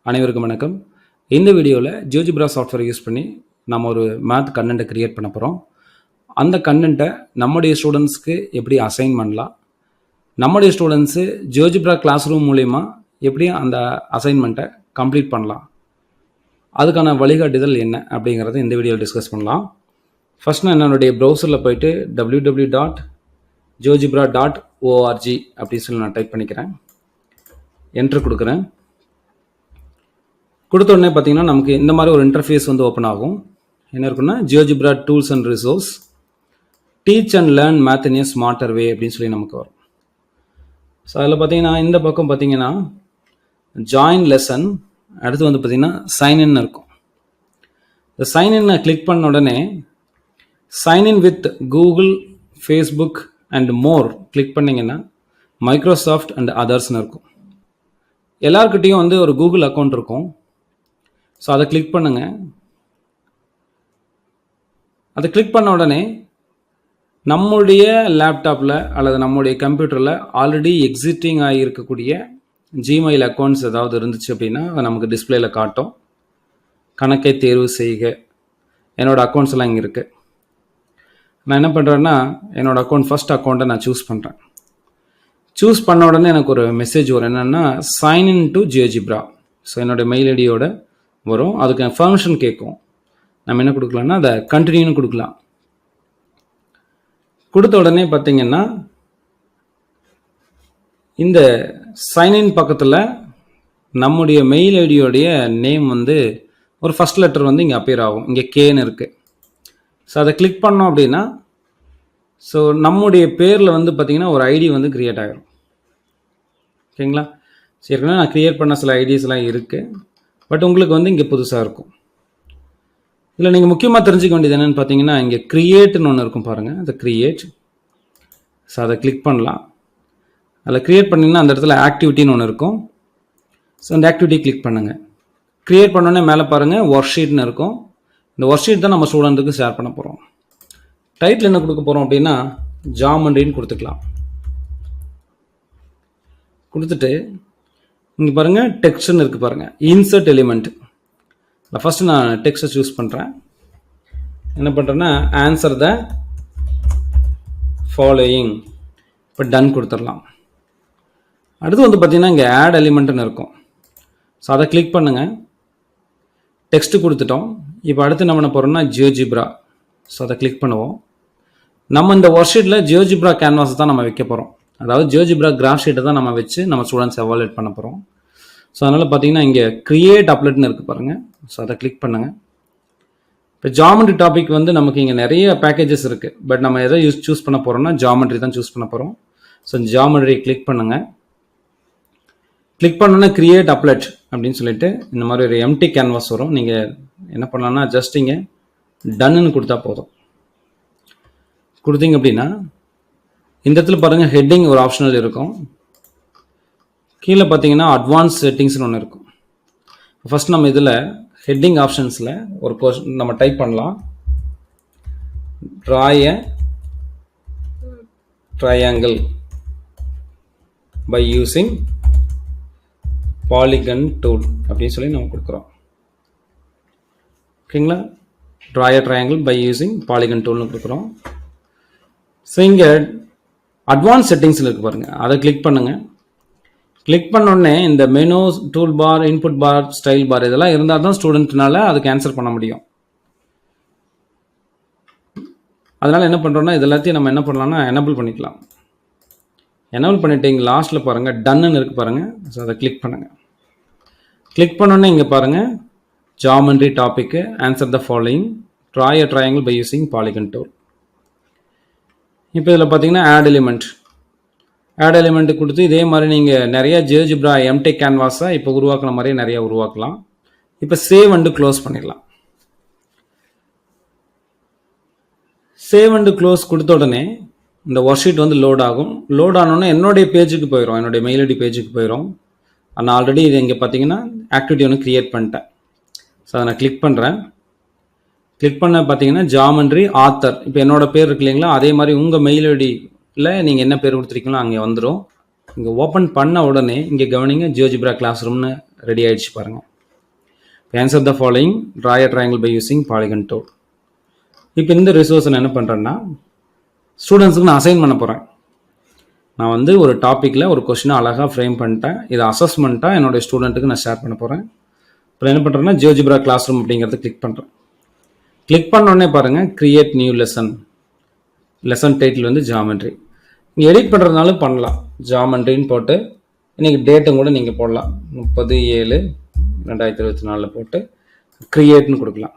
அனைவருக்கும் வணக்கம். இந்த வீடியோவில் ஜியோஜிப்ரா சாஃப்ட்வேர் யூஸ் பண்ணி நம்ம ஒரு மேத் கண்டென்ட்டை கிரியேட் பண்ண போகிறோம். அந்த கண்டென்ட்டை நம்முடைய ஸ்டூடெண்ட்ஸ்க்கு எப்படி அசைன் பண்ணலாம், நம்முடைய ஸ்டூடெண்ட்ஸு ஜியோஜிப்ரா கிளாஸ் ரூம் மூலிமா எப்படி அந்த அசைன்மெண்ட்டை கம்ப்ளீட் பண்ணலாம், அதுக்கான வழிகாட்டுதல் என்ன அப்படிங்கிறத இந்த வீடியோவில் டிஸ்கஸ் பண்ணலாம். ஃபர்ஸ்ட் நான் என்னுடைய ப்ரௌசரில் போயிட்டு www.geojibra.org அப்படின்னு சொல்லி நான் டைப் பண்ணிக்கிறேன். என்ட்ரு கொடுக்குறேன். கொடுத்த உடனே பார்த்தீங்கன்னா நமக்கு இந்த மாதிரி ஒரு இன்டர்ஃபேஸ் வந்து ஓப்பன் ஆகும். என்ன இருக்குன்னா, GeoGebra tools and resource, teach and learn math in a smarter way அப்படின்னு சொல்லி நமக்கு வரும். ஸோ அதில் பார்த்தீங்கன்னா இந்த பக்கம் பார்த்தீங்கன்னா ஜாயின் லெசன், அடுத்து வந்து பார்த்தீங்கன்னா சைன்இன் இருக்கும். இந்த சைன்இன்னை கிளிக் பண்ண உடனே sign in with Google, Facebook and more click பண்ணிங்கன்னா மைக்ரோசாஃப்ட் அண்ட் அதர்ஸ்னு இருக்கும். எல்லாருக்கிட்டையும் வந்து ஒரு கூகுள் அக்கௌண்ட் இருக்கும். ஸோ அதை கிளிக் பண்ணுங்க. அதை கிளிக் பண்ண உடனே நம்முடைய லேப்டாப்பில் அல்லது நம்முடைய கம்ப்யூட்டரில் ஆல்ரெடி எக்ஸிஸ்டிங் ஆகியிருக்கக்கூடிய ஜிமெயில் அக்கௌண்ட்ஸ் ஏதாவது இருந்துச்சு அப்படின்னா அதை நமக்கு டிஸ்பிளேல காட்டும். கணக்கை தேர்வு செய்க, என்னோடய அக்கௌண்ட்ஸ் எல்லாம் இங்கே இருக்குது. நான் என்ன பண்ணுறேன்னா, என்னோடய அக்கௌண்ட் ஃபர்ஸ்ட் அக்கௌண்ட்டை நான் சூஸ் பண்ணுறேன். சூஸ் பண்ண உடனே எனக்கு ஒரு மெசேஜ் வரும், என்னென்னா sign in to GeoGebra. So என்னோடய மெயில் ஐடியோட வரும். அதுக்கு பர்மிஷன் கேட்கும். நம்ம என்ன கொடுக்கலாம்னா அதை கண்டினியூன்னு கொடுக்கலாம். கொடுத்த உடனே பார்த்தீங்கன்னா இந்த சைன்இன் பக்கத்தில் நம்முடைய மெயில் ஐடியோடைய நேம் வந்து ஒரு ஃபர்ஸ்ட் லெட்டர் வந்து இங்கே அப்பியர் ஆகும். இங்கே கேன்னு இருக்குது. ஸோ அதை கிளிக் பண்ணோம் அப்படின்னா ஸோ நம்முடைய பேரில் வந்து பார்த்தீங்கன்னா ஒரு ஐடி வந்து க்ரியேட் ஆகிடும். ஓகேங்களா? சரிங்களா? நான் க்ரியேட் பண்ண சில ஐடிஸ்லாம் இருக்குது, பட் உங்களுக்கு வந்து இங்கே புதுசாக இருக்கும். இதில் நீங்கள் முக்கியமாக தெரிஞ்சுக்க வேண்டியது என்னென்னு பார்த்தீங்கன்னா, இங்கே க்ரியேட்னு ஒன்று இருக்கும் பாருங்கள், அந்த க்ரியேட். ஸோ அதை கிளிக் பண்ணலாம். அதில் க்ரியேட் பண்ணிங்கன்னா அந்த இடத்துல ஆக்டிவிட்டின்னு ஒன்று இருக்கும். ஸோ அந்த ஆக்டிவிட்டி கிளிக் பண்ணுங்கள். க்ரியேட் பண்ணோன்னே மேலே பாருங்கள் ஒர்க் ஷீட்னு இருக்கும். இந்த ஒர்க் ஷீட் தான் நம்ம ஸ்டூடெண்ட்டுக்கு ஷேர் பண்ண போகிறோம். டைட்டில் என்ன கொடுக்க போகிறோம் அப்படின்னா ஜாமெண்ட்ரின்னு கொடுத்துக்கலாம். கொடுத்துட்டு இங்கே பாருங்கள் டெக்ஸ்ட்னு இருக்குது பாருங்கள், இன்சர்ட் எலிமெண்ட். ஃபஸ்ட்டு நான் டெக்ஸ்ட்டை சூஸ் பண்ணுறேன். என்ன பண்ணுறேன்னா ஆன்சர் த ஃபாலோயிங். இப்போ டன் கொடுத்துடலாம். அடுத்து வந்து பார்த்தீங்கன்னா இங்கே ஆட் எலிமெண்ட்னு இருக்கும். ஸோ அதை கிளிக் பண்ணுங்கள். டெக்ஸ்ட்டு கொடுத்துட்டோம். இப்போ அடுத்து நம்ம என்ன போகிறோம்னா ஜியோஜிப்ரா. ஸோ அதை கிளிக் பண்ணுவோம். நம்ம இந்த ஒர்க் ஷீட்டில் ஜியோஜிப்ரா கேன்வாஸ் தான் நம்ம வைக்க போகிறோம். அதாவது ஜியோஜிப்ரா கிராஃப் ஷீட்டை தான் நம்ம வச்சு நம்ம ஸ்டூடெண்ட்ஸ் எவாலுவேட் பண்ண போகிறோம். ஸோ அதனால் பார்த்தீங்கன்னா இங்கே க்ரியேட் அப்லெட்னு இருக்குது பாருங்கள். ஸோ அதை கிளிக் பண்ணுங்கள். இப்போ ஜாமெண்ட்ரி டாபிக் வந்து நமக்கு இங்கே நிறைய பேக்கேஜஸ் இருக்குது, பட் நம்ம எதை சூஸ் பண்ண போகிறோம்னா ஜாமெண்ட்ரி தான் சூஸ் பண்ண போகிறோம். ஸோ ஜாமெண்ட்ரி கிளிக் பண்ணுங்கள். கிளிக் பண்ணோன்னா க்ரியேட் அப்லெட் அப்படின்னு சொல்லிட்டு இந்த மாதிரி ஒரு எம்டி கேன்வாஸ் வரும். நீங்கள் என்ன பண்ணலாம்னா ஜஸ்ட் இங்கே டன்னு கொடுத்தா போதும். கொடுத்தீங்க அப்படின்னா இந்த இடத்துல பாருங்கள் ஹெட்டிங் ஒரு ஆப்ஷனல் இருக்கும். கீழே பார்த்தீங்கன்னா அட்வான்ஸ் செட்டிங்ஸ்னு ஒன்று இருக்கும். ஃபர்ஸ்ட் நம்ம இதில் ஹெட்டிங் ஆப்ஷன்ஸில் ஒரு கொஸ்டின் நம்ம டைப் பண்ணலாம். Draw a triangle by using polygon tool அப்படின்னு சொல்லி நம்ம கொடுக்குறோம். ஓகேங்களா? Draw a triangle by using polygon டூல்னு கொடுக்குறோம். ஸோ இங்கே அட்வான்ஸ் செட்டிங்ஸில் இருக்குது பாருங்கள், அதை கிளிக் பண்ணுங்கள். கிளிக் பண்ணோடனே இந்த menu, tool bar, input bar, style bar இதெல்லாம் இருந்தால் தான் ஸ்டூடெண்ட்னால அதுக்கு ஆன்சர் பண்ண முடியும். அதனால் என்ன பண்ணுறோன்னா இது எல்லாத்தையும் நம்ம என்ன பண்ணலாம்னா எனபிள் பண்ணிக்கலாம். எனபிள் பண்ணிவிட்டு இங்கே லாஸ்ட்டில் பாருங்கள் டன்னு இருக்குது பாருங்கள். ஸோ அதை கிளிக் பண்ணுங்கள். கிளிக் பண்ணோன்னே இங்கே பாருங்கள் ஜாமெண்ட்ரி டாபிக்கு, answer the following, draw a triangle by using polygon tool. இப்போ இதில் பார்த்தீங்கன்னா ஆட் எலிமெண்ட் கொடுத்து இதே மாதிரி நீங்கள் நிறைய ஜியோஜிப்ரா எம்டி கேன்வாஸை இப்போ உருவாக்குன மாதிரியே நிறைய உருவாக்கலாம். இப்போ சேவ் அண்டு க்ளோஸ் பண்ணிடலாம். சேவ் அண்டு க்ளோஸ் கொடுத்த உடனே இந்த ஒர்க் ஷீட் வந்து லோட் ஆகும். லோட் ஆனோடனே என்னுடைய பேஜுக்கு போயிடும், என்னுடைய மெயில் ஐடி பேஜுக்கு போயிடும். நான் ஆல்ரெடி இது இங்கே பார்த்தீங்கன்னா ஆக்டிவிட்டி ஒன்று க்ரியேட் பண்ணிட்டேன். ஸோ அதை நான் கிளிக் பண்ணுறேன். கிளிக் பண்ண பார்த்தீங்கன்னா ஜாமெண்ட்ரி ஆத்தர், இப்போ என்னோட பேர் இருக்கு இல்லைங்களா, அதே மாதிரி உங்கள் மெயில் ஐடியில் நீங்கள் என்ன பேர் கொடுத்துருக்கீங்களோ அங்கே வந்துடும். இங்கே ஓப்பன் பண்ண உடனே இங்கே கவனிங்க ஜியோஜிப்ரா கிளாஸ் ரூம்னு ரெடி ஆகிடுச்சு பாருங்கள். answer the following, draw a triangle by using polygon tool. இப்போ இந்த ரிசோர்ஸ் நான் என்ன பண்ணுறேன்னா ஸ்டூடெண்ட்ஸுக்கு நான் அசைன் பண்ண போகிறேன். நான் வந்து ஒரு டாப்பிக்கில் ஒரு கொஸ்டினை அழகாக ஃப்ரேம் பண்ணிட்டேன். இதை அசஸ்மெண்ட்டாக என்னுடைய ஸ்டூடெண்ட்டுக்கு நான் ஷேர் பண்ண போகிறேன். இப்போ என்ன பண்ணுறேன்னா ஜியோஜிப்ரா கிளாஸ் ரூம் அப்படிங்கிறத கிளிக் பண்ணுறேன். கிளிக் பண்ணோடனே பாருங்கள் create new lesson. Lesson title வந்து ஜாமெண்ட்ரி. நீங்கள் எடிட் பண்ணுறதுனாலும் பண்ணலாம். ஜாமெண்ட்ரின்னு போட்டு இன்றைக்கி டேட்டும் கூட நீங்கள் போடலாம். 30/7/2024 போட்டு கிரியேட்னு கொடுக்கலாம்.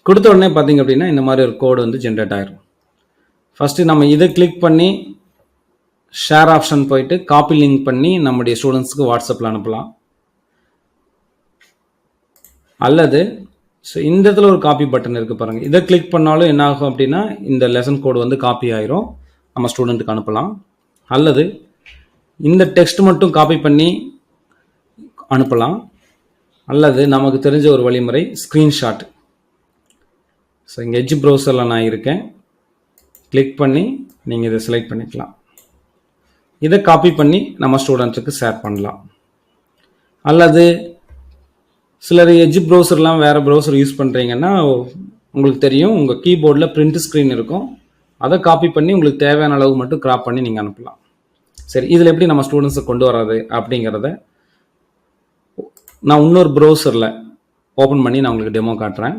கொடுத்த உடனே பார்த்தீங்க அப்படின்னா இந்த மாதிரி ஒரு கோடு வந்து ஜென்ரேட் ஆயிரும். ஃபஸ்ட்டு நம்ம இதை கிளிக் பண்ணி ஷேர் ஆப்ஷன் போயிட்டு காப்பி லிங்க் பண்ணி நம்முடைய ஸ்டூடெண்ட்ஸ்க்கு வாட்ஸ்அப்பில் அனுப்பலாம். அல்லது இந்த இடத்துல ஒரு காப்பி பட்டன் இருக்குது பாருங்கள். இதை கிளிக் பண்ணாலும் என்ன ஆகும் அப்படின்னா இந்த லெசன் கோடு வந்து காப்பி ஆயிரும், நம்ம ஸ்டூடெண்ட்டுக்கு அனுப்பலாம். அல்லது இந்த டெக்ஸ்ட் மட்டும் காப்பி பண்ணி அனுப்பலாம். அல்லது நமக்கு தெரிஞ்ச ஒரு வழிமுறை ஸ்க்ரீன்ஷாட். ஸோ இங்கே எட்ஜ் ப்ரௌசரில் நான் இருக்கேன். கிளிக் பண்ணி நீங்கள் இதை செலக்ட் பண்ணிக்கலாம். இதை காப்பி பண்ணி நம்ம ஸ்டூடெண்ட்ஸுக்கு ஷேர் பண்ணலாம். அல்லது சிலர் எட்ஜ் ப்ரௌசர்லாம் வேறு ப்ரௌசர் யூஸ் பண்ணுறீங்கன்னா உங்களுக்கு தெரியும், உங்கள் கீபோர்டில் பிரிண்ட் ஸ்க்ரீன் இருக்கும். அதை காப்பி பண்ணி உங்களுக்கு தேவையான அளவு மட்டும் கிராப் பண்ணி நீங்கள் அனுப்பலாம். சரி, இதில் எப்படி நம்ம ஸ்டூடெண்ட்ஸை கொண்டு வராது அப்படிங்கிறத நான் இன்னொரு ப்ரௌசரில் ஓப்பன் பண்ணி நான் உங்களுக்கு டெமோ காட்டுறேன்.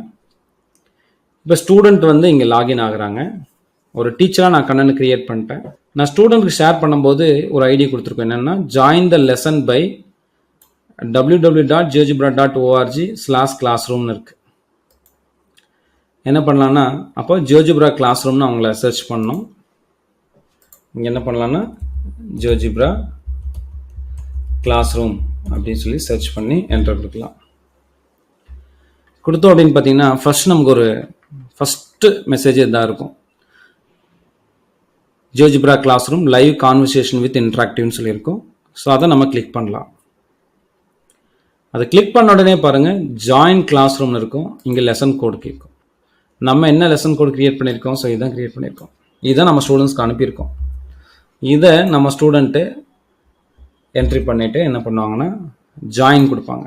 இப்போ ஸ்டூடெண்ட் வந்து இங்கே லாகின் ஆகுறாங்க. ஒரு டீச்சராக நான் கண்ணனு கிரியேட் பண்ணிட்டேன். நான் ஸ்டூடெண்ட்டுக்கு ஷேர் பண்ணும்போது ஒரு ஐடி கொடுத்துருக்கோம். என்னென்னா ஜாயின் த லெசன் பை www.geogebra.org/classroomனு இருக்குது. என்ன பண்ணலான்னா அப்போ ஜியோஜிப்ரா கிளாஸ் ரூம்னு அவங்கள சர்ச் பண்ணணும். இங்கே என்ன பண்ணலான்னா ஜியோஜிப்ரா கிளாஸ் ரூம் அப்படின்னு சொல்லி சர்ச் பண்ணி என்டர் கொடுக்கலாம். கொடுத்தோம் அப்படின்னு பார்த்தீங்கன்னா நமக்கு ஒரு ஃபஸ்ட்டு மெசேஜ் இதாக இருக்கும். GeoGebra classroom live conversation with இன்ட்ராக்டிவ்னு சொல்லியிருக்கும். ஸோ அதை நம்ம கிளிக் பண்ணலாம். அதை கிளிக் பண்ண உடனே பாருங்கள் ஜாயின் கிளாஸ் ரூம்னு இருக்கும். இங்கே லெசன் கோடு கேட்கும். நம்ம என்ன லெசன் கோடு கிரியேட் பண்ணியிருக்கோம், ஸோ இதான் கிரியேட் பண்ணியிருக்கோம். இதை நம்ம ஸ்டூடெண்ட்ஸ்க்கு அனுப்பியிருக்கோம். இதை நம்ம ஸ்டூடெண்ட்டு என்ட்ரி பண்ணிவிட்டு என்ன பண்ணுவாங்கன்னா ஜாயின் கொடுப்பாங்க.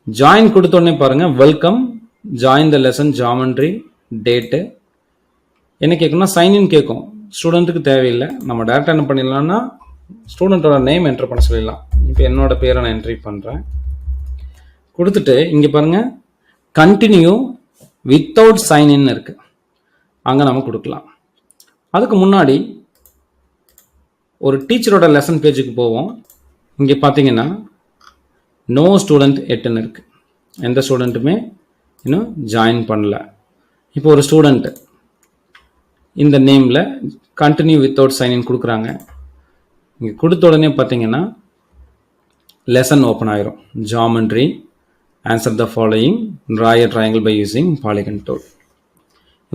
ஜாயின் கொடுத்தோடனே பாருங்கள் welcome, join the lesson, geometry, date என்ன கேட்கணும்னா சைன்இன் கேட்கும். ஸ்டூடெண்ட்டுக்கு தேவையில்லை. நம்ம டேரெக்டாக என்ன பண்ணிடலாம்னா ஸ்டூடெண்ட்டோட நேம் என்ட்ரு பண்ண சொல்லிடலாம். இப்போ என்னோட பேரை நான் என்ட்ரி பண்ணுறேன். கொடுத்துட்டு இங்கே பாருங்கள் கண்டினியூ வித்தவுட் சைன்இன் இருக்குது. அங்கே நம்ம கொடுக்கலாம். அதுக்கு முன்னாடி ஒரு டீச்சரோட லெசன் பேஜுக்கு போவோம். இங்கே பார்த்தீங்கன்னா நோ ஸ்டூடெண்ட் எட்டுன்னு இருக்குது. எந்த ஸ்டூடெண்ட்டுமே இன்னும் ஜாயின் பண்ணல. இப்போ ஒரு ஸ்டூடெண்ட்டு இந்த நேமில் கண்டினியூ வித்தவுட் சைன்இன் கொடுக்குறாங்க. இங்கே கொடுத்த உடனே பார்த்தீங்கன்னா லெசன் ஓப்பன் ஆயிரும். Geometry, answer the following, draw a triangle by using polygon tool.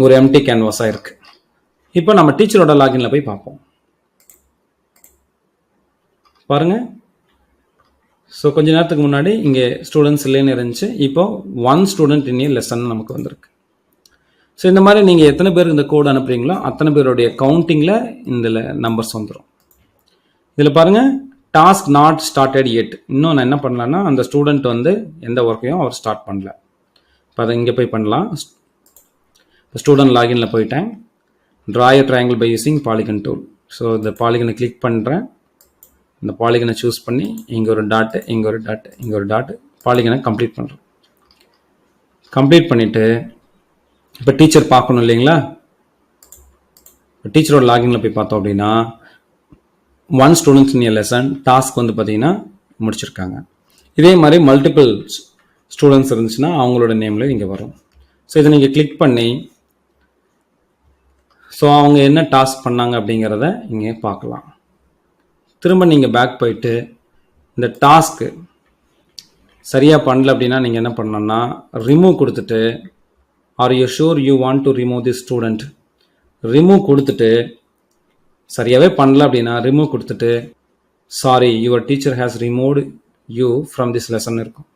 ஒரு எம்டி கேன்வாஸாக இருக்குது. இப்போ நம்ம டீச்சரோட லாகின்ல போய் பார்ப்போம். பாருங்கள். ஸோ கொஞ்ச நேரத்துக்கு முன்னாடி இங்கே ஸ்டூடெண்ட்ஸ் இல்லைன்னு இருந்துச்சு. இப்போ 1 ஸ்டூடெண்ட் இன் லெசன் நமக்கு வந்திருக்கு. ஸோ இந்த மாதிரி நீங்கள் எத்தனை பேருக்கு இந்த கோடு அனுப்புறீங்களோ அத்தனை பேருடைய கவுண்டிங்கில் இந்த நம்பர்ஸ் வந்துடும். இதில் பாருங்கள் டாஸ்க் நாட் ஸ்டார்டட் எட். இன்னும் நான் என்ன பண்ணலான்னா அந்த ஸ்டூடெண்ட் வந்து எந்த ஒர்க்கையும் அவர் ஸ்டார்ட் பண்ணல. இப்போ அதை இங்கே போய் பண்ணலாம். இப்போ ஸ்டூடெண்ட் லாகின்ல போயிட்டேன். Draw a triangle by using polygon tool. So இந்த பாலிகனை கிளிக் பண்ணுறேன். இந்த பாலிகனை சூஸ் பண்ணி இங்கே ஒரு டாட்டு, இங்கே ஒரு டாட்டு, இங்கே ஒரு டாட்டு, பாலிகனை கம்ப்ளீட் பண்ணுறேன். கம்ப்ளீட் பண்ணிவிட்டு இப்போ டீச்சர் பார்க்கணும் இல்லைங்களா? டீச்சரோட லாகின்ல போய் பார்த்தோம் அப்படின்னா 1 students in a lesson task வந்து பார்த்தீங்கன்னா முடிச்சிருக்காங்க. இதே மாதிரி மல்டிபிள் ஸ்டூடெண்ட்ஸ் இருந்துச்சுன்னா அவங்களோட நேமில் இங்கே வரும். ஸோ இதை நீங்கள் கிளிக் பண்ணி ஸோ அவங்க என்ன டாஸ்க் பண்ணாங்க அப்படிங்கிறத இங்கே பார்க்கலாம். திரும்ப நீங்கள் பேக் போயிட்டு இந்த டாஸ்க்கு சரியாக பண்ணல அப்படின்னா நீங்கள் என்ன பண்ணணும்னா ரிமூவ் கொடுத்துட்டு are you sure you want to remove the student, remove கொடுத்துட்டு சரியாகவே பண்ணல அப்படின்னா ரிமூவ் கொடுத்துட்டு sorry your teacher has removed you from this lesson இருக்கும்.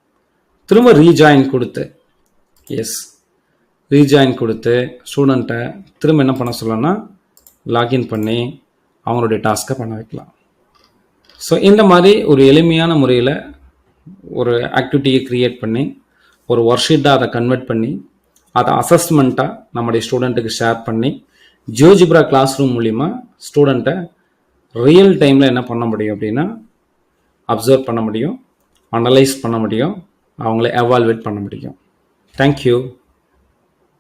திரும்ப ரீஜாயின் கொடுத்து எஸ் ரீஜாயின் கொடுத்து ஸ்டூடெண்ட்டை திரும்ப என்ன பண்ண சொல்லணும்னா லாகின் பண்ணி அவங்களுடைய டாஸ்க்கை பண்ண வைக்கலாம். ஸோ இந்த மாதிரி ஒரு எளிமையான முறையில் ஒரு ஆக்டிவிட்டியை க்ரியேட் பண்ணி ஒரு ஒர்க் ஷீட்டாக அதை கன்வெர்ட் பண்ணி அதை அசஸ்மெண்ட்டாக நம்முடைய ஸ்டூடெண்ட்டுக்கு ஷேர் பண்ணி ஜியோஜிப்ரா கிளாஸ் ரூம் மூலிமா ஸ்டூடெண்ட்டை ரியல் டைமில் என்ன பண்ண முடியும் அப்படின்னா அப்சர்வ் பண்ண முடியும், அனலைஸ் பண்ண முடியும், அவங்கள எவால்வேட் பண்ண முடியும். தேங்க்யூ.